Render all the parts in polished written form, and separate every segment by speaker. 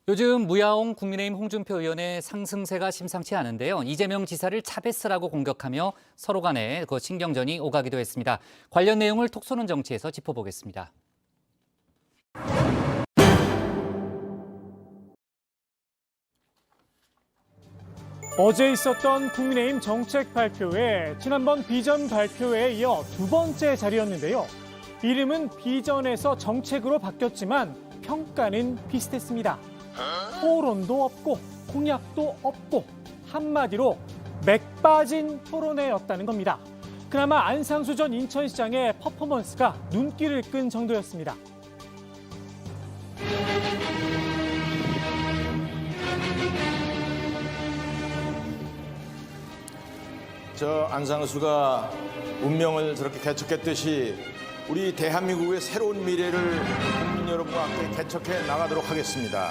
Speaker 1: 요즘 무야홍 국민의힘 홍준표 의원의 상승세가 심상치 않은데요. 이재명 지사를 차베스라고 공격하며 서로 간에 신경전이 오가기도 했습니다. 관련 내용을 톡쏘는 정치에서 짚어보겠습니다.
Speaker 2: 어제 있었던 국민의힘 정책 발표회, 지난번 비전 발표회에 이어 두 번째 자리였는데요. 이름은 비전에서 정책으로 바뀌었지만 평가는 비슷했습니다. 토론도 없고 공약도 없고 한마디로 맥 빠진 토론회였다는 겁니다. 그나마 안상수 전 인천시장의 퍼포먼스가 눈길을 끈 정도였습니다.
Speaker 3: 저 안상수가 운명을 저렇게 개척했듯이 우리 대한민국의 새로운 미래를 국민 여러분과 함께 개척해 나가도록 하겠습니다.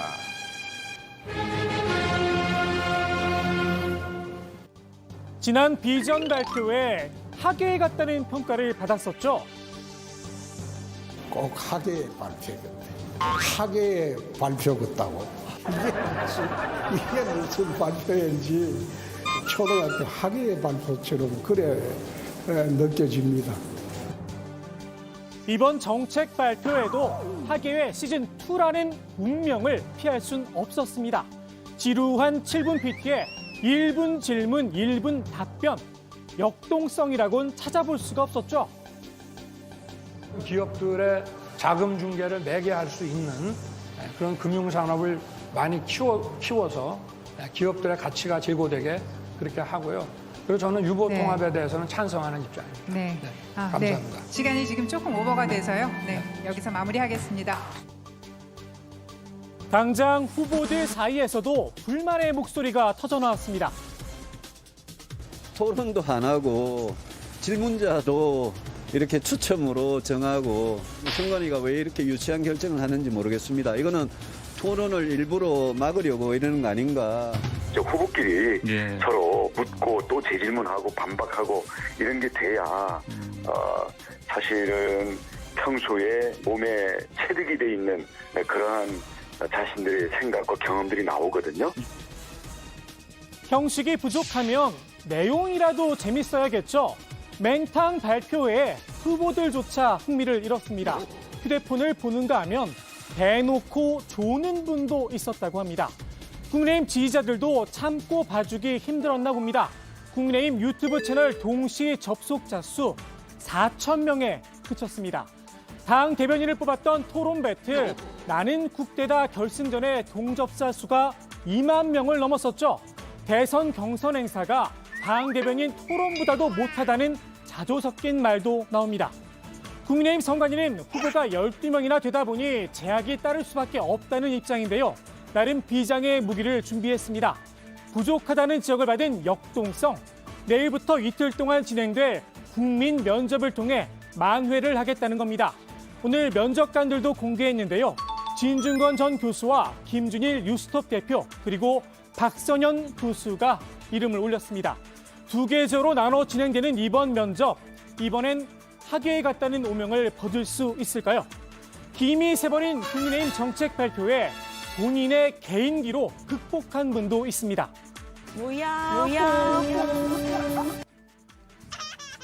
Speaker 2: 지난 비전 발표회 학예에 같다는 평가를 받았었죠.
Speaker 4: 꼭 학예의 발표였는데 학예의 발표 같다고 이게 무슨 발표인지 초등학교 학예의 발표처럼 그래 느껴집니다.
Speaker 2: 이번 정책 발표에도 학예회 시즌2라는 운명을 피할 순 없었습니다. 지루한 7분 PT에 1분 질문, 1분 답변. 역동성이라고는 찾아볼 수가 없었죠.
Speaker 5: 기업들의 자금 중개를 매개할 수 있는 그런 금융산업을 많이 키워서 기업들의 가치가 제고되게 그렇게 하고요. 그리고 저는 유보 통합에 대해서는 찬성하는 입장입니다.
Speaker 6: 네.
Speaker 5: 감사합니다.
Speaker 6: 네. 시간이 지금 조금 오버가 돼서요. 네. 여기서 마무리하겠습니다.
Speaker 2: 당장 후보들 사이에서도 불만의 목소리가 터져나왔습니다.
Speaker 7: 토론도 안 하고 질문자도 이렇게 추첨으로 정하고 선관위가 왜 이렇게 유치한 결정을 하는지 모르겠습니다. 이거는 토론을 일부러 막으려고 이러는 거 아닌가.
Speaker 8: 후보끼리 서로 묻고 또 재질문하고 반박하고 이런 게 돼야 사실은 평소에 몸에 체득이 돼 있는 그러한 자신들의 생각과 경험들이 나오거든요.
Speaker 2: 형식이 부족하면 내용이라도 재밌어야겠죠. 맹탕 발표회에 후보들조차 흥미를 잃었습니다. 휴대폰을 보는가 하면 대놓고 조는 분도 있었다고 합니다. 국민의힘 지지자들도 참고 봐주기 힘들었나 봅니다. 국민의힘 유튜브 채널 동시 접속자 수 4,000명에 그쳤습니다. 당 대변인을 뽑았던 토론 배틀, 나는 국대다 결승전의 동접자 수가 2만 명을 넘었었죠. 대선 경선 행사가 당 대변인 토론보다도 못하다는 자조 섞인 말도 나옵니다. 국민의힘 선관위는 후보가 12명이나 되다 보니 제약이 따를 수밖에 없다는 입장인데요. 나름 비장의 무기를 준비했습니다. 부족하다는 지적을 받은 역동성, 내일부터 이틀 동안 진행될 국민 면접을 통해 만회를 하겠다는 겁니다. 오늘 면접관들도 공개했는데요. 진중권 전 교수와 김준일 뉴스톱 대표 그리고 박선현 교수가 이름을 올렸습니다. 두 계절로 나눠 진행되는 이번 면접, 이번엔 학예에 같다는 오명을 벗을 수 있을까요? 김이 새버린 국민의힘 정책 발표에 본인의 개인기로 극복한 분도 있습니다.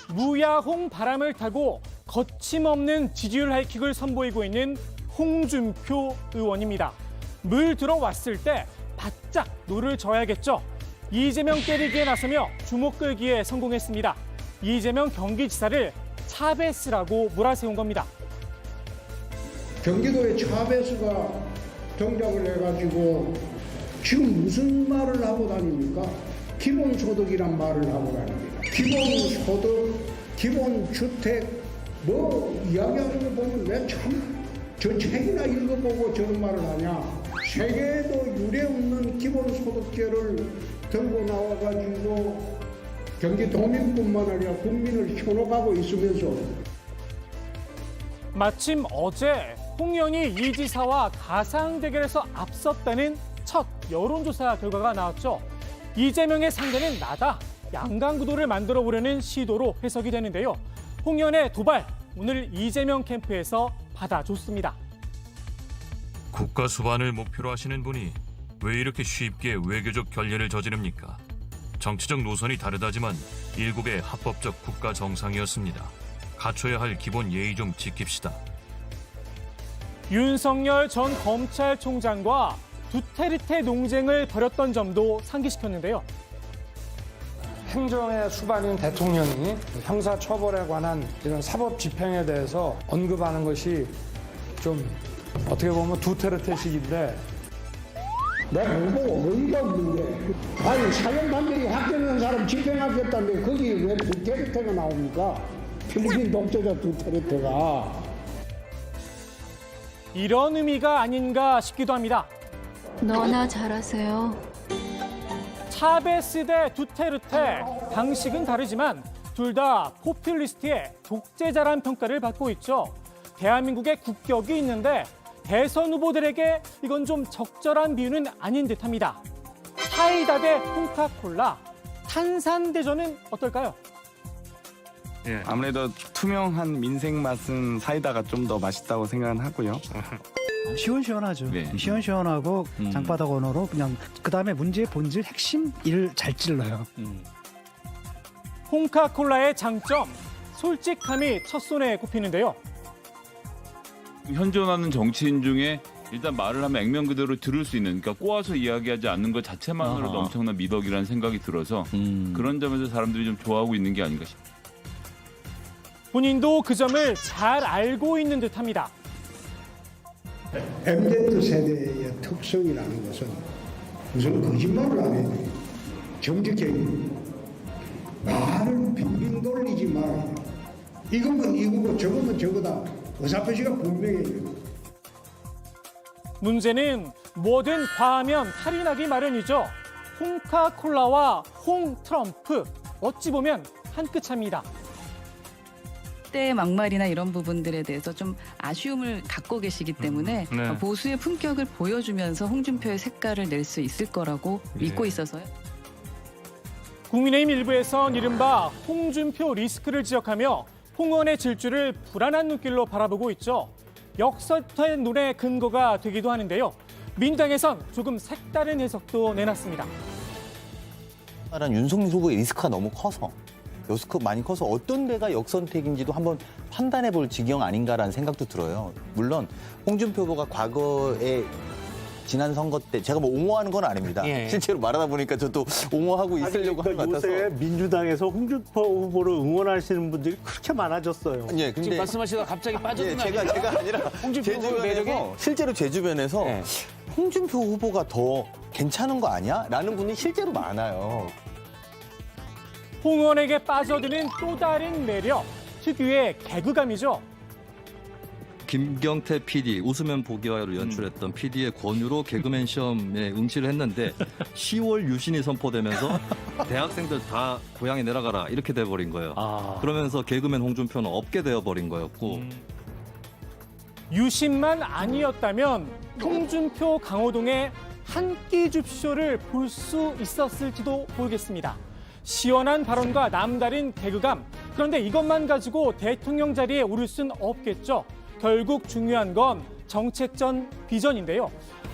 Speaker 2: 무야홍 바람을 타고 거침없는 지지율 하이킥을 선보이고 있는 홍준표 의원입니다. 물 들어왔을 때 바짝 노를 져야겠죠. 이재명 때리기에 나서며 주목 끌기에 성공했습니다. 이재명 경기지사를 차베스라고 몰아세운 겁니다.
Speaker 4: 경기도의 차베스가 정작을 해가지고 지금 무슨 말을 하고 다닙니까? 기본소득이란 말을 하고 다닙니다. 기본소득, 기본주택 뭐 이야기하는 거 보면 왜 참 저 책이나 읽어보고 저런 말을 하냐. 세계에도 유례없는 기본소득제를 들고 나와가지고 경기도민뿐만 아니라 국민을 현혹하고 있으면서
Speaker 2: 마침 어제 홍 의원이 이 지사와 가상 대결에서 앞섰다는 첫 여론조사 결과가 나왔죠. 이재명의 상대는 나다. 양강구도를 만들어 보려는 시도로 해석이 되는데요. 홍 의원의 도발, 오늘 이재명 캠프에서 받아줬습니다.
Speaker 9: 국가 수반을 목표로 하시는 분이 왜 이렇게 쉽게 외교적 결례를 저지릅니까? 정치적 노선이 다르다지만 일국의 합법적 국가 정상이었습니다. 갖춰야 할 기본 예의 좀 지킵시다.
Speaker 2: 윤석열 전 검찰총장과 두테르테 논쟁을 벌였던 점도 상기시켰는데요.
Speaker 5: 행정의 수반인 대통령이 형사처벌에 관한 이런 사법 집행에 대해서 언급하는 것이 좀 어떻게 보면 두테르테식인데
Speaker 4: 내가 보고 의의가 없는데 아니 사형판결이 확정된 사람 집행하겠다는데 거기 왜 두테르테가 나옵니까? 필리핀 독재자 두테르테가.
Speaker 2: 이런 의미가 아닌가 싶기도 합니다.
Speaker 10: 너나 잘하세요.
Speaker 2: 차베스 대 두테르테, 방식은 다르지만 둘 다 포퓰리스트의 독재자란 평가를 받고 있죠. 대한민국의 국격이 있는데 대선 후보들에게 이건 좀 적절한 비유는 아닌 듯합니다. 사이다 대 콩카콜라, 탄산 대전은 어떨까요?
Speaker 11: 예, 아무래도 투명한 민생 맛은 사이다가 좀 더 맛있다고 생각은 하고요.
Speaker 12: 시원시원하죠.
Speaker 11: 네.
Speaker 12: 시원시원하고 장바닥 언어로 그냥 그다음에 문제의 본질 핵심 일을 잘 찔러요.
Speaker 2: 콩카콜라의 장점, 솔직함이 첫손에 꼽히는데요.
Speaker 13: 현존하는 정치인 중에 일단 말을 하면 액면 그대로 들을 수 있는, 그러니까 꼬아서 이야기하지 않는 것 자체만으로도 엄청난 미덕이라는 생각이 들어서 그런 점에서 사람들이 좀 좋아하고 있는 게 아닌가 싶습니다.
Speaker 2: 본인도 그 점을 잘 알고 있는 듯합니다.
Speaker 4: MZ 세대의 특성이라는 것은 우선 거짓말을 안 해야 돼요. 정직해야 돼요. 말을 빙빙 돌리지 말아야 돼요. 이건 이거고 저거는 저거다. 의사표시가 분명해요.
Speaker 2: 문제는 뭐든 과하면 탈이 나기 마련이죠. 콩카콜라와 홍 트럼프, 어찌 보면 한 끗 차입니다.
Speaker 14: 때의 막말이나 이런 부분들에 대해서 좀 아쉬움을 갖고 계시기 때문에 보수의 품격을 보여주면서 홍준표의 색깔을 낼 수 있을 거라고 믿고 있어서요.
Speaker 2: 국민의힘 일부에선 이른바 홍준표 리스크를 지적하며 홍원의 질주를 불안한 눈길로 바라보고 있죠. 역설된 논의 근거가 되기도 하는데요. 민주당에선 조금 색다른 해석도 내놨습니다.
Speaker 15: 윤석열 후보의 리스크가 너무 커서 많이 커서 어떤 데가 역선택인지도 한번 판단해 볼 지경 아닌가라는 생각도 들어요. 물론 홍준표 후보가 과거에 지난 선거 때 제가 뭐 옹호하는 건 아닙니다. 실제로 말하다 보니까 저도 옹호하고 있으려고 하는 것 같아서.
Speaker 16: 요새 민주당에서 홍준표 후보를 응원하시는 분들이 그렇게 많아졌어요.
Speaker 15: 예, 근데
Speaker 17: 지금 말씀하시다가 갑자기 빠져든 거 아니에요?
Speaker 15: 제가 아니라
Speaker 17: 홍준표 후보의 매력에?
Speaker 15: 실제로 제 주변에서 홍준표 후보가 더 괜찮은 거 아니야? 라는 분이 실제로 많아요.
Speaker 2: 홍원에게 빠져드는 또 다른 매력, 특유의 개그감이죠.
Speaker 18: 김경태 PD, 웃으면 보기와를 연출했던 PD의 권유로 개그맨 시험에 응시를 했는데 10월 유신이 선포되면서 대학생들 다 고향에 내려가라 이렇게 돼버린 거예요. 그러면서 개그맨 홍준표는 없게 되어버린 거였고.
Speaker 2: 유신만 아니었다면 홍준표 강호동의 한 끼 줍쇼를 볼 수 있었을지도 모르겠습니다. 시원한 발언과 남다른 개그감. 그런데 이것만 가지고 대통령 자리에 오를 순 없겠죠. 결국 중요한 건 정책전 비전인데요.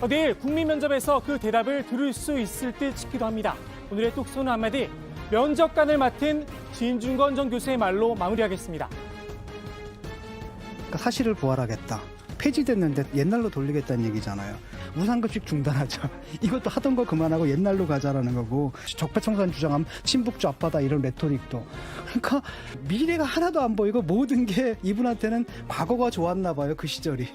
Speaker 2: 내일 국민 면접에서 그 대답을 들을 수 있을 듯 싶기도 합니다. 오늘의 뚝 쏘는 한마디, 면접관을 맡은 진중권 전 교수의 말로 마무리하겠습니다.
Speaker 12: 그러니까 사실을 부활하겠다. 폐지됐는데 옛날로 돌리겠다는 얘기잖아요. 무상급식 중단하자. 이것도 하던 거 그만하고 옛날로 가자라는 거고, 적폐청산 주장하면 친북 좌파다 이런 레토릭도. 그러니까 미래가 하나도 안 보이고 모든 게 이분한테는 과거가 좋았나 봐요, 그 시절이.